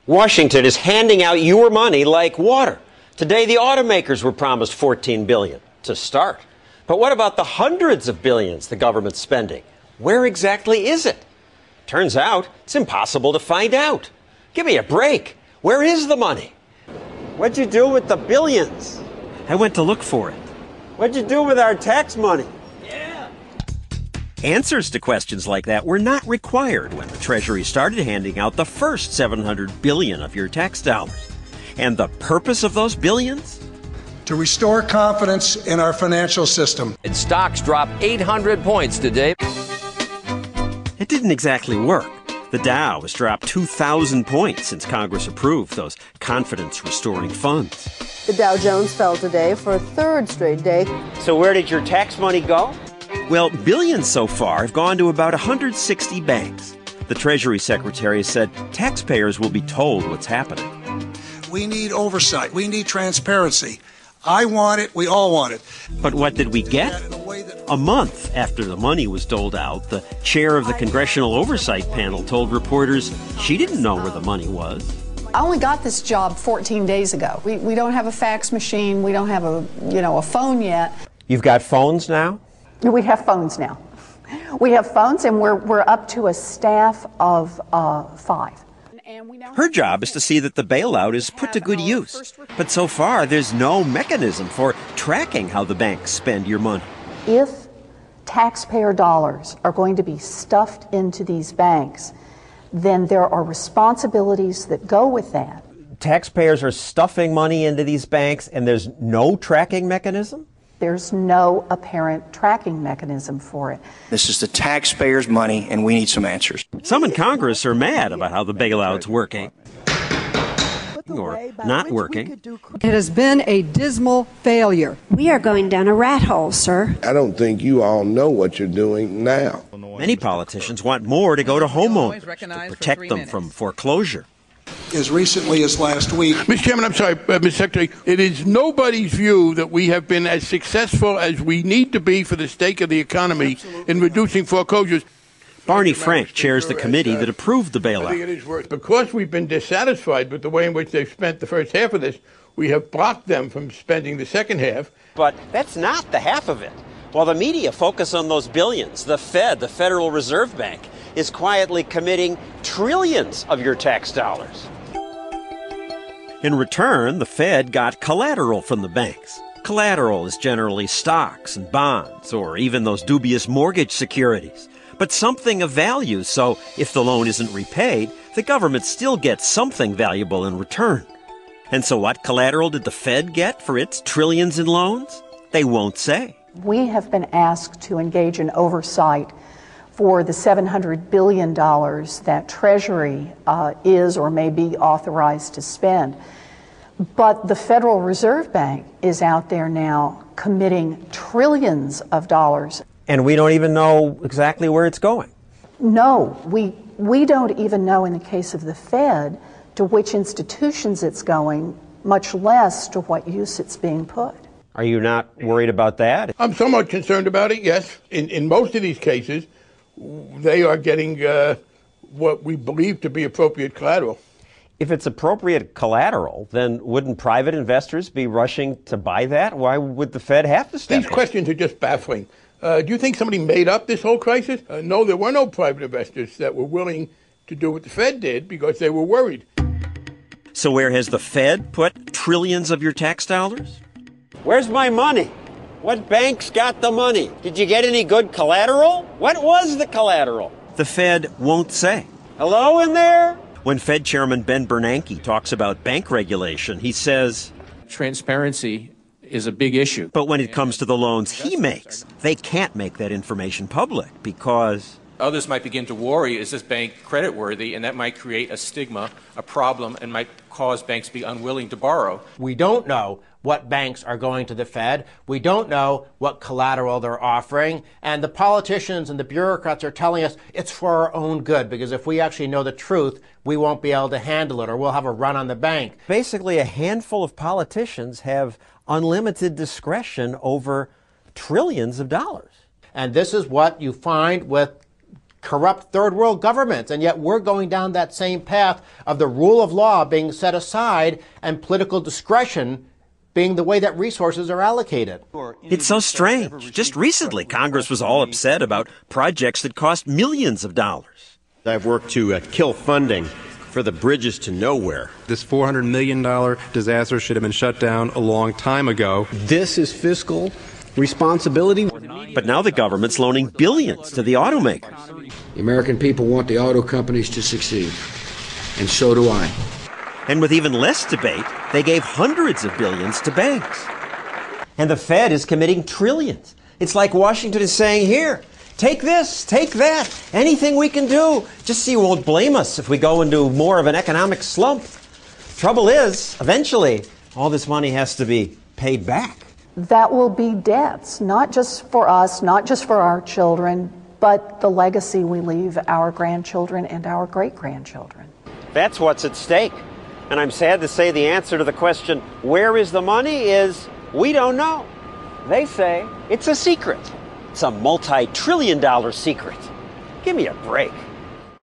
Washington is handing out your money like water. Today, the automakers were promised $14 billion to start. But what about the hundreds of billions the government's spending? Where exactly is it? Turns out it's impossible to find out. Give me a break. Where is the money? What'd you do with the billions? I went to look for it. What'd you do with our tax money? Answers to questions like that were not required when the Treasury started handing out the first $700 billion of your tax dollars. And the purpose of those billions? To restore confidence in our financial system. And stocks dropped 800 points today. It didn't exactly work. The Dow has dropped 2,000 points since Congress approved those confidence-restoring funds. The Dow Jones fell today for a third straight day. So where did your tax money go? Well, billions so far have gone to about 160 banks. The Treasury Secretary said taxpayers will be told what's happening. We need oversight. We need transparency. I want it. We all want it. But what did we get? A month after the money was doled out, the chair of the Congressional Oversight Panel told reporters she didn't know where the money was. I only got this job 14 days ago. We don't have a fax machine. We don't have a phone yet. You've got phones now? We have phones now. We have phones, and we're up to a staff of 5. Her job is to see that the bailout is put to good use. But so far, there's no mechanism for tracking how the banks spend your money. If taxpayer dollars are going to be stuffed into these banks, then there are responsibilities that go with that. Taxpayers are stuffing money into these banks, and there's no tracking mechanism? There's no apparent tracking mechanism for it. This is the taxpayers' money, and we need some answers. Some in Congress are mad about how the bailout's working. Or not working. It has been a dismal failure. We are going down a rat hole, sir. I don't think you all know what you're doing now. Many politicians want more to go to homeowners to protect them from foreclosure. As recently as last week. Mr. Chairman, I'm sorry, Mr. Secretary. It is nobody's view that we have been as successful as we need to be for the sake of the economy in reducing foreclosures. Barney Frank chairs the committee that approved the bailout. I think it is worse. Because we've been dissatisfied with the way in which they've spent the first half of this, we have blocked them from spending the second half. But that's not the half of it. While the media focus on those billions, the Fed, the Federal Reserve Bank, is quietly committing trillions of your tax dollars. In return, the Fed got collateral from the banks. Collateral is generally stocks and bonds, or even those dubious mortgage securities. But something of value, so if the loan isn't repaid, the government still gets something valuable in return. And so what collateral did the Fed get for its trillions in loans? They won't say. We have been asked to engage in oversight for the $700 billion that Treasury is or may be authorized to spend. But the Federal Reserve Bank is out there now committing trillions of dollars. And we don't even know exactly where it's going. No, we don't even know in the case of the Fed to which institutions it's going, much less to what use it's being put. Are you not worried about that? I'm somewhat concerned about it, yes. In most of these cases, they are getting what we believe to be appropriate collateral. If it's appropriate collateral, then wouldn't private investors be rushing to buy that? Why would the Fed have to step in? These questions are just baffling. Do you think somebody made up this whole crisis? No, there were no private investors that were willing to do what the Fed did because they were worried. So where has the Fed put trillions of your tax dollars? Where's my money? What banks got the money? Did you get any good collateral? What was the collateral? The Fed won't say. Hello in there? When Fed Chairman Ben Bernanke talks about bank regulation, he says, transparency is a big issue. But when it comes to the loans he makes, they can't make that information public because others might begin to worry, is this bank creditworthy? And that might create a stigma, a problem, and might cause banks to be unwilling to borrow. We don't know what banks are going to the Fed. We don't know what collateral they're offering. And the politicians and the bureaucrats are telling us it's for our own good, because if we actually know the truth, we won't be able to handle it, or we'll have a run on the bank. Basically, a handful of politicians have unlimited discretion over trillions of dollars. And this is what you find with corrupt third world governments. And yet we're going down that same path of the rule of law being set aside and political discretion being the way that resources are allocated. It's so strange. Just recently, Congress was all upset about projects that cost millions of dollars. I've worked to kill funding for the bridges to nowhere. This $400 million disaster should have been shut down a long time ago. This is fiscal responsibility. But now the government's loaning billions to the automakers. The American people want the auto companies to succeed, and so do I. And with even less debate, they gave hundreds of billions to banks. And the Fed is committing trillions. It's like Washington is saying, here, take this, take that, anything we can do. Just so you won't blame us if we go into more of an economic slump. Trouble is, eventually, all this money has to be paid back. That will be debts, not just for us, not just for our children, but the legacy we leave our grandchildren and our great-grandchildren. That's what's at stake. And I'm sad to say the answer to the question, where is the money, is we don't know. They say it's a secret. It's a multi-trillion-dollar secret. Give me a break.